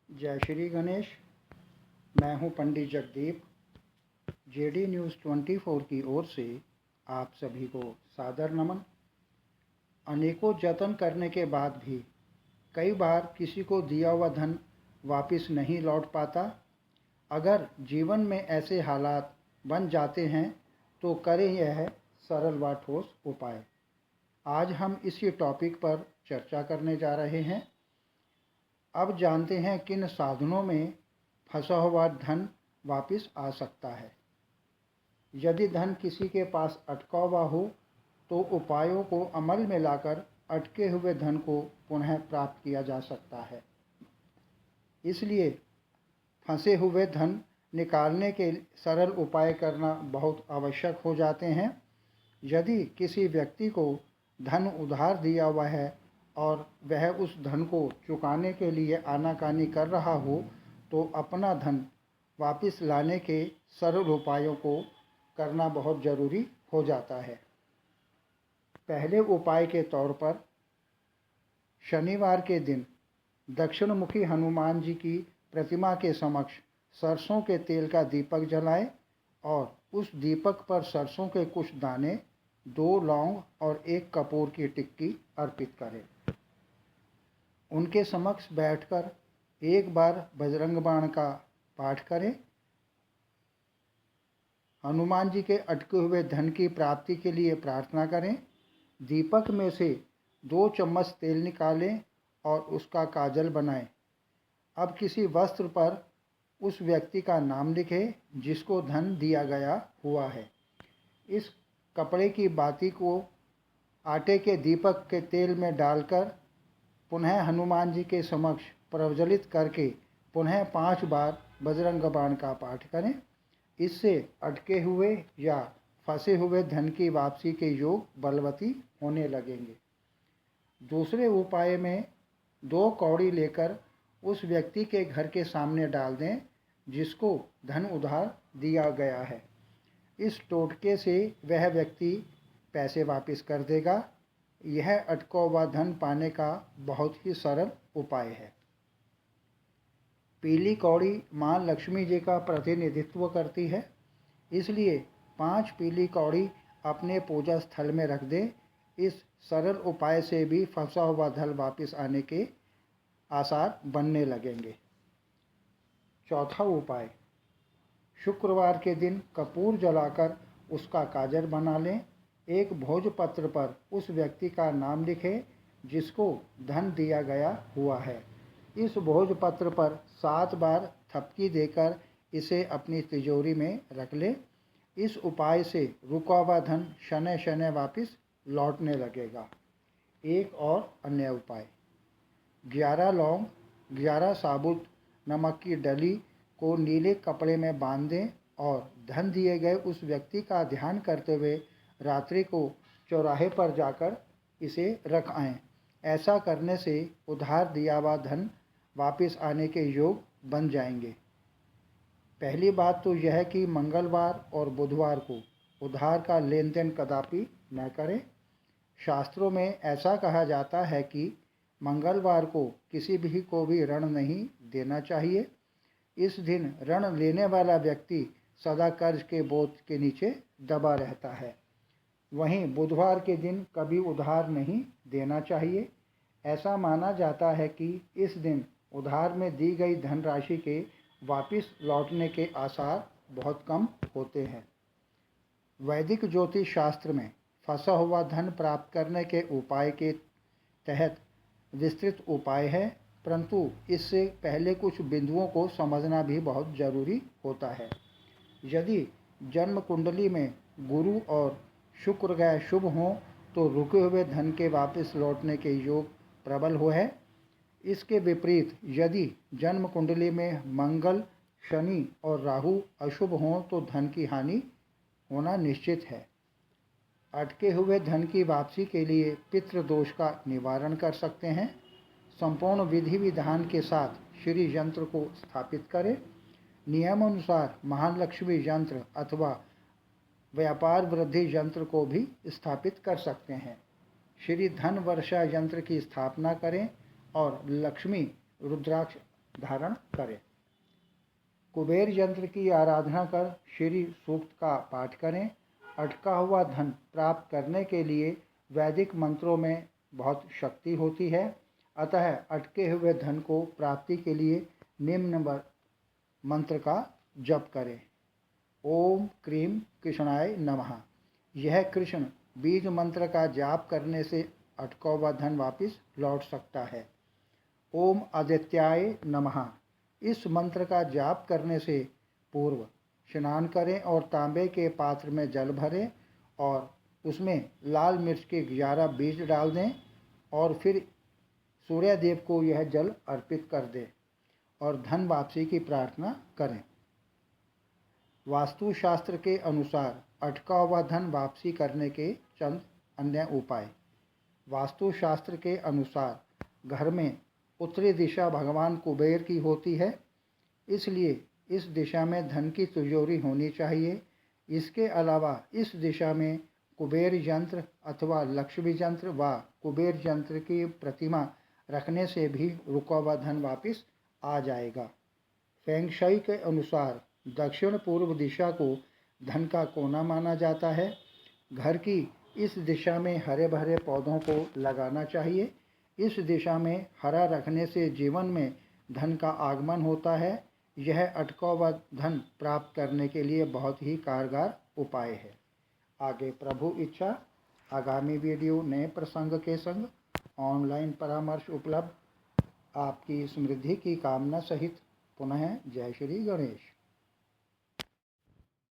जय श्री गणेश। मैं हूं पंडित जगदीप। जेडी न्यूज़ 24 की ओर से आप सभी को सादर नमन। अनेकों जतन करने के बाद भी कई बार किसी को दिया हुआ धन वापस नहीं लौट पाता। अगर जीवन में ऐसे हालात बन जाते हैं तो करें यह सरल व ठोस उपाय। आज हम इसी टॉपिक पर चर्चा करने जा रहे हैं। अब जानते हैं किन साधनों में फंसा हुआ धन वापस आ सकता है। यदि धन किसी के पास अटका हुआ हो तो उपायों को अमल में लाकर अटके हुए धन को पुनः प्राप्त किया जा सकता है। इसलिए फंसे हुए धन निकालने के सरल उपाय करना बहुत आवश्यक हो जाते हैं। यदि किसी व्यक्ति को धन उधार दिया हुआ है और वह उस धन को चुकाने के लिए आनाकानी कर रहा हो तो अपना धन वापस लाने के सरल उपायों को करना बहुत ज़रूरी हो जाता है। पहले उपाय के तौर पर शनिवार के दिन दक्षिणमुखी हनुमान जी की प्रतिमा के समक्ष सरसों के तेल का दीपक जलाएं और उस दीपक पर सरसों के कुछ दाने, 2 लौंग और 1 कपूर की टिक्की अर्पित करें। उनके समक्ष बैठकर एक बार बजरंग बाण का पाठ करें। हनुमान जी के अटके हुए धन की प्राप्ति के लिए प्रार्थना करें। दीपक में से 2 चम्मच तेल निकालें और उसका काजल बनाएं। अब किसी वस्त्र पर उस व्यक्ति का नाम लिखें जिसको धन दिया गया हुआ है। इस कपड़े की बाती को आटे के दीपक के तेल में डालकर पुनः हनुमान जी के समक्ष प्रज्वलित करके पुनः 5 बार बजरंग बाण का पाठ करें। इससे अटके हुए या फंसे हुए धन की वापसी के योग बलवती होने लगेंगे। दूसरे उपाय में 2 कौड़ी लेकर उस व्यक्ति के घर के सामने डाल दें जिसको धन उधार दिया गया है। इस टोटके से वह व्यक्ति पैसे वापस कर देगा। यह अटका हुआ धन पाने का बहुत ही सरल उपाय है। पीली कौड़ी माँ लक्ष्मी जी का प्रतिनिधित्व करती है, इसलिए 5 पीली कौड़ी अपने पूजा स्थल में रख दें। इस सरल उपाय से भी फंसा हुआ धन वापस आने के आसार बनने लगेंगे। चौथा उपाय, शुक्रवार के दिन कपूर जलाकर उसका काजल बना लें। एक भोजपत्र पर उस व्यक्ति का नाम लिखें जिसको धन दिया गया हुआ है। इस भोजपत्र पर 7 बार थपकी देकर इसे अपनी तिजोरी में रख लें। इस उपाय से रुका हुआ धन शनै शनै वापस लौटने लगेगा। एक और अन्य उपाय, 11 लौंग, 11 साबुत नमक की डली को नीले कपड़े में बांध दें और धन दिए गए उस व्यक्ति का ध्यान करते हुए रात्रि को चौराहे पर जाकर इसे रख आएं। ऐसा करने से उधार दिया हुआ धन वापस आने के योग बन जाएंगे। पहली बात तो यह कि मंगलवार और बुधवार को उधार का लेन देन कदापि न करें। शास्त्रों में ऐसा कहा जाता है कि मंगलवार को किसी भी को भी ऋण नहीं देना चाहिए। इस दिन ऋण लेने वाला व्यक्ति सदा कर्ज के बोझ के नीचे दबा रहता है। वहीं बुधवार के दिन कभी उधार नहीं देना चाहिए। ऐसा माना जाता है कि इस दिन उधार में दी गई धनराशि के वापस लौटने के आसार बहुत कम होते हैं। वैदिक ज्योतिष शास्त्र में फंसा हुआ धन प्राप्त करने के उपाय के तहत विस्तृत उपाय है, परंतु इससे पहले कुछ बिंदुओं को समझना भी बहुत ज़रूरी होता है। यदि जन्म कुंडली में गुरु और शुक्र ग्रह शुभ हों तो रुके हुए धन के वापस लौटने के योग प्रबल हो है। इसके विपरीत यदि जन्म कुंडली में मंगल, शनि और राहु अशुभ हों तो धन की हानि होना निश्चित है। अटके हुए धन की वापसी के लिए पितृदोष का निवारण कर सकते हैं। संपूर्ण विधि विधान के साथ श्री यंत्र को स्थापित करें। नियमानुसार महालक्ष्मी यंत्र अथवा व्यापार वृद्धि यंत्र को भी स्थापित कर सकते हैं। श्री धन वर्षा यंत्र की स्थापना करें और लक्ष्मी रुद्राक्ष धारण करें। कुबेर यंत्र की आराधना कर श्री सूक्त का पाठ करें। अटका हुआ धन प्राप्त करने के लिए वैदिक मंत्रों में बहुत शक्ति होती है, अतः अटके हुए धन को प्राप्ति के लिए निम्न मंत्र का जप करें। ओम क्रीम कृष्णाय नमः। यह कृष्ण बीज मंत्र का जाप करने से अटका हुआ धन वापस लौट सकता है। ओम आदित्याय नमः। इस मंत्र का जाप करने से पूर्व स्नान करें और तांबे के पात्र में जल भरें और उसमें लाल मिर्च के 11 बीज डाल दें और फिर सूर्यदेव को यह जल अर्पित कर दें और धन वापसी की प्रार्थना करें। वास्तुशास्त्र के अनुसार अटका हुआ धन वापसी करने के चंद अन्य उपाय। वास्तुशास्त्र के अनुसार घर में उत्तरी दिशा भगवान कुबेर की होती है, इसलिए इस दिशा में धन की तिजोरी होनी चाहिए। इसके अलावा इस दिशा में कुबेर यंत्र अथवा लक्ष्मी यंत्र व कुबेर यंत्र की प्रतिमा रखने से भी रुका हुआ धन वापस आ जाएगा। फेंग शाई के अनुसार दक्षिण पूर्व दिशा को धन का कोना माना जाता है। घर की इस दिशा में हरे भरे पौधों को लगाना चाहिए। इस दिशा में हरा रखने से जीवन में धन का आगमन होता है। यह अटका हुआ धन प्राप्त करने के लिए बहुत ही कारगर उपाय है। आगे प्रभु इच्छा आगामी वीडियो नए प्रसंग के संग ऑनलाइन परामर्श उपलब्ध। आपकी समृद्धि की कामना सहित पुनः जय श्री गणेश।